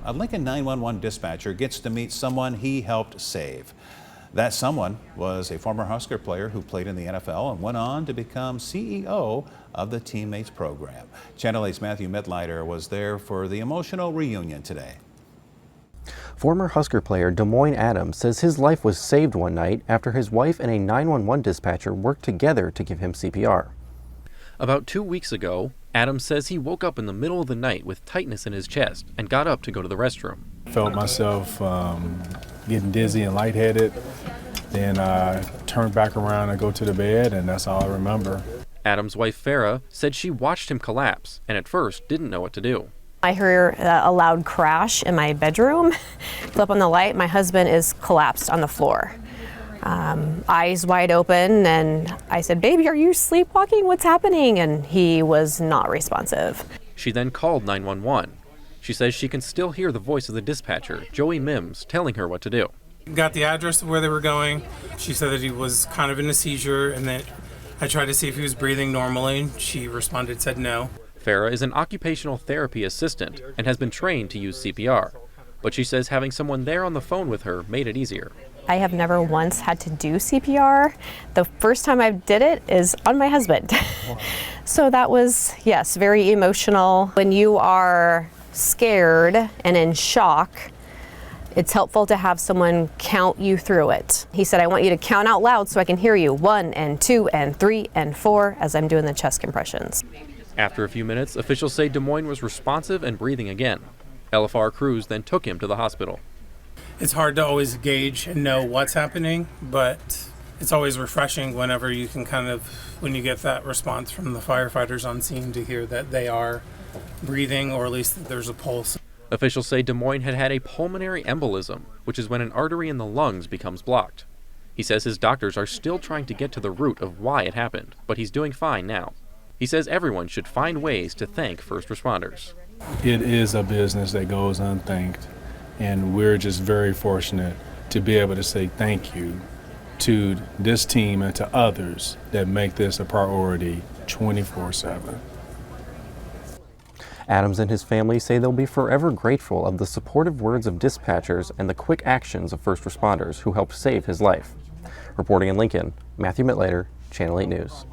A Lincoln 911 dispatcher gets to meet someone he helped save. That someone was a former Husker player who played in the NFL and went on to become CEO of the Teammates program. Channel 8's Matthew Mitleiter was there for the emotional reunion today. Former Husker player Demoine-Adams says his life was saved one night after his wife and a 911 dispatcher worked together to give him CPR. About 2 weeks ago, Adams says he woke up in the middle of the night with tightness in his chest and got up to go to the restroom. Felt myself getting dizzy and lightheaded. Then I turned back around and go to the bed, and that's all I remember. Adams' wife, Farah, said she watched him collapse and at first didn't know what to do. I heard a loud crash in my bedroom. Flip on the light, my husband is collapsed on the floor. Eyes wide open, and I said, "Baby, are you sleepwalking? What's happening?" And he was not responsive. She then called 911. She says she can still hear the voice of the dispatcher, Joey-Mims, telling her what to do. Got the address of where they were going. She said that he was kind of in a seizure, and that I tried to see if he was breathing normally. She responded, said no. Farah is an occupational therapy assistant and has been trained to use CPR, but she says having someone there on the phone with her made it easier. I have never once had to do CPR. The first time I did it is on my husband. So that was, yes, very emotional. When you are scared and in shock, it's helpful to have someone count you through it. He said, "I want you to count out loud so I can hear you. 1 and 2 and 3 and 4 as I'm doing the chest compressions." After a few minutes, officials say Des Moines was responsive and breathing again. LFR crews then took him to the hospital. It's hard to always gauge and know what's happening, but it's always refreshing whenever you can when you get that response from the firefighters on scene to hear that they are breathing, or at least that there's a pulse. Officials say Des Moines had had a pulmonary embolism, which is when an artery in the lungs becomes blocked. He says his doctors are still trying to get to the root of why it happened, but he's doing fine now. He says everyone should find ways to thank first responders. It is a business that goes unthanked, and we're just very fortunate to be able to say thank you to this team and to others that make this a priority 24/7. Adams and his family say they'll be forever grateful of the supportive words of dispatchers and the quick actions of first responders who helped save his life. Reporting in Lincoln, Matthew Mitleiter, Channel 8 News.